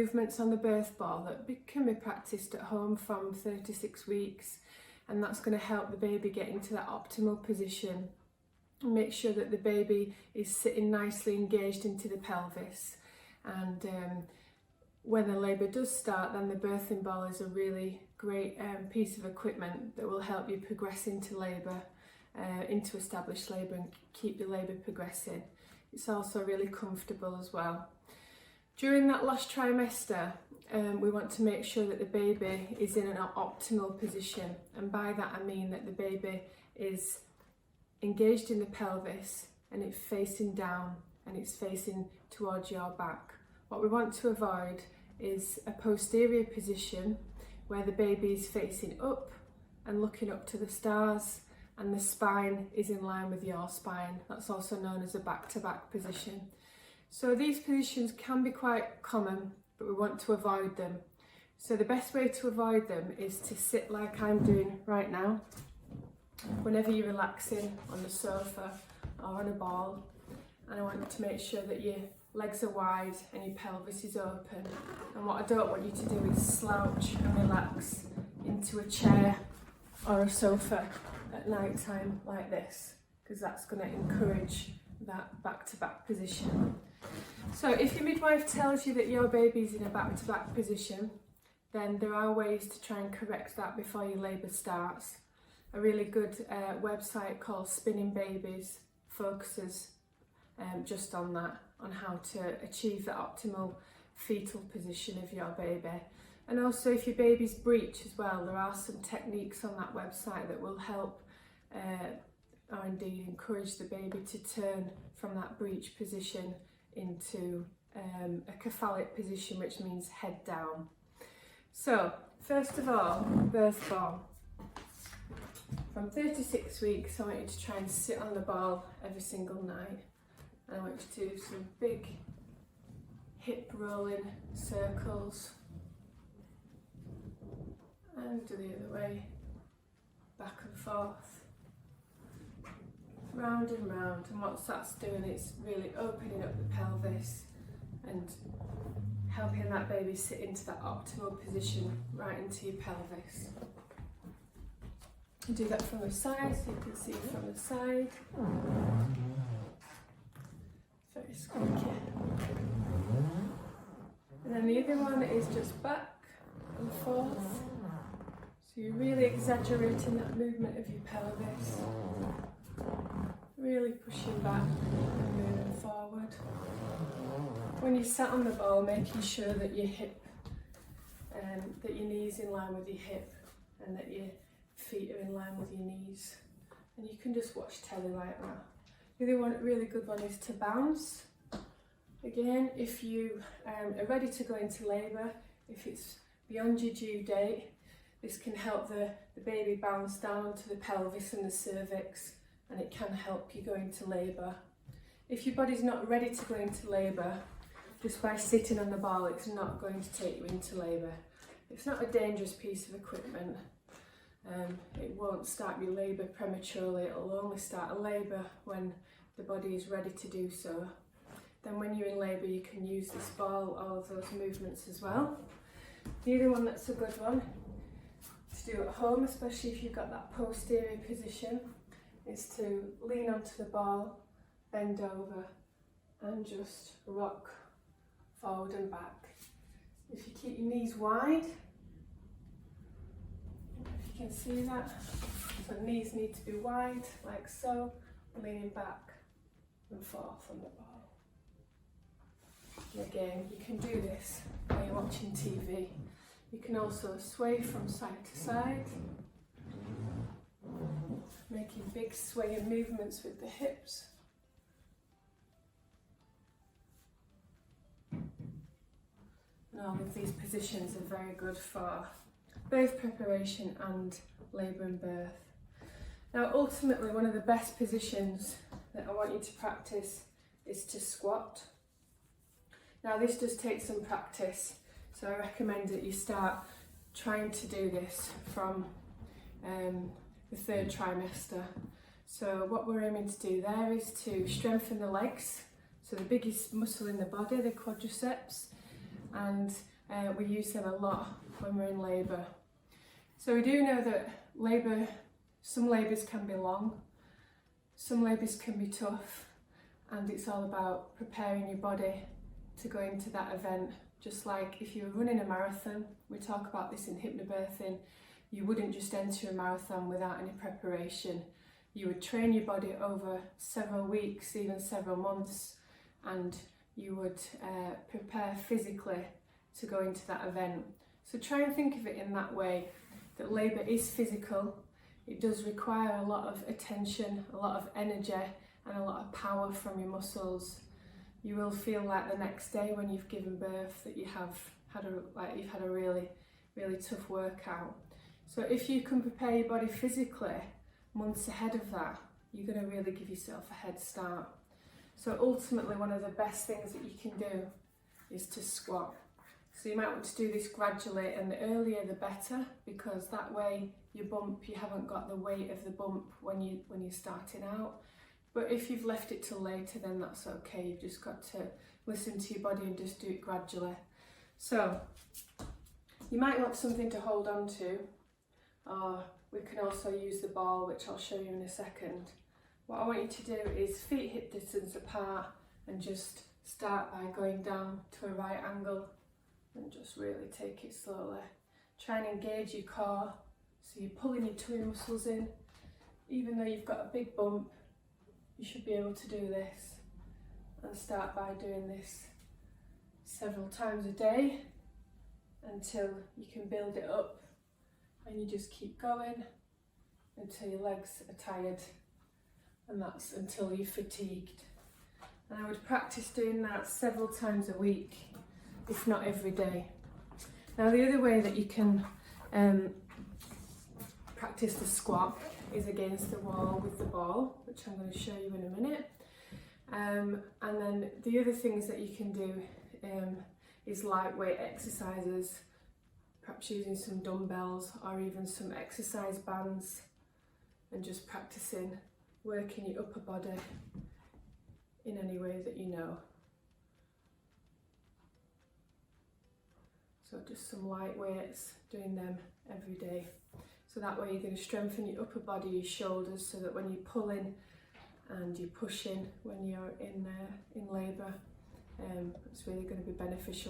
movements on the birth ball that can be practiced at home from 36 weeks, and that's going to help the baby get into that optimal position and make sure that the baby is sitting nicely engaged into the pelvis. And when the labour does start, then the birthing ball is a really great piece of equipment that will help you progress into labour, into established labour, and keep the labour progressing. It's also really comfortable as well. During that last trimester, we want to make sure that the baby is in an optimal position, and by that I mean that the baby is engaged in the pelvis and it's facing down and it's facing towards your back. What we want to avoid is a posterior position where the baby is facing up and looking up to the stars and the spine is in line with your spine. That's also known as a back-to-back position. So these positions can be quite common, but we want to avoid them. So the best way to avoid them is to sit like I'm doing right now. Whenever you're relaxing on the sofa or on a ball, and I want to make sure that your legs are wide and your pelvis is open. And what I don't want you to do is slouch and relax into a chair or a sofa at night time like this, because that's going to encourage that back-to-back position. So if your midwife tells you that your baby's in a back-to-back position, then there are ways to try and correct that before your labour starts. A really good website called Spinning Babies focuses just on that, on how to achieve the optimal fetal position of your baby. And also if your baby's breech as well, there are some techniques on that website that will help or indeed encourage the baby to turn from that breech position into a cephalic position, which means head down. So first of all, birth ball. From 36 weeks, I want you to try and sit on the ball every single night. And I want you to do some big hip rolling circles and do the other way, back and forth, round and round. And what that's doing is really opening up the pelvis and helping that baby sit into that optimal position right into your pelvis. Do that from the side so you can see from the side. Very squeaky. And then the other one is just back and forth. So you're really exaggerating that movement of your pelvis. Really pushing back and moving forward. When you sat on the ball, making sure that your hip, that your knees in line with your hip, and that your feet are in line with your knees. And you can just watch telly like that. The other one, really good one, is to bounce. Again, if you are ready to go into labour, if it's beyond your due date, this can help the baby bounce down onto the pelvis and the cervix, and it can help you go into labour. If your body's not ready to go into labour, just by sitting on the ball, it's not going to take you into labour. It's not a dangerous piece of equipment. It won't start your labour prematurely, it'll only start a labour when the body is ready to do so. Then when you're in labour, you can use this ball, all of those movements as well. The other one that's a good one to do at home, especially if you've got that posterior position, is to lean onto the ball, bend over and just rock forward and back. If you keep your knees wide, if you can see that, so knees need to be wide like so, leaning back and forth on the ball. And again, you can do this while you're watching TV. You can also sway from side to side, making big swaying movements with the hips. And all of these positions are very good for both preparation and labour and birth. Now ultimately, one of the best positions that I want you to practice is to squat. Now this does take some practice, so I recommend that you start trying to do this from the third trimester. So what we're aiming to do there is to strengthen the legs, so the biggest muscle in the body, the quadriceps, and We use them a lot when we're in labour. So we do know that some labours can be long, some labours can be tough, and it's all about preparing your body to go into that event. Just like if you were running a marathon, we talk about this in hypnobirthing, you wouldn't just enter a marathon without any preparation. You would train your body over several weeks, even several months, and you would prepare physically to go into that event. So try and think of it in that way, that labour is physical. It does require a lot of attention, a lot of energy, and a lot of power from your muscles. You will feel like the next day when you've given birth that you've had a really, really tough workout. So if you can prepare your body physically months ahead of that, you're going to really give yourself a head start. So ultimately, one of the best things that you can do is to squat. So you might want to do this gradually, and the earlier the better, because that way you haven't got the weight of the bump when you're starting out. But if you've left it till later, then that's okay. You've just got to listen to your body and just do it gradually. So you might want something to hold on to, or we can also use the ball, which I'll show you in a second. What I want you to do is feet hip distance apart and just start by going down to a right angle and just really take it slowly. Try and engage your core, so you're pulling your tummy muscles in. Even though you've got a big bump, you should be able to do this, and start by doing this several times a day until you can build it up. And you just keep going until your legs are tired, and that's until you're fatigued. And I would practice doing that several times a week, if not every day. Now the other way that you can practice the squat is against the wall with the ball, which I'm going to show you in a minute. And then the other things that you can do is lightweight exercises, perhaps using some dumbbells or even some exercise bands, and just practicing working your upper body in any way that you know. So just some light weights, doing them every day. So that way you're going to strengthen your upper body, your shoulders, so that when you're pulling and you're pushing when you're in labour, it's really going to be beneficial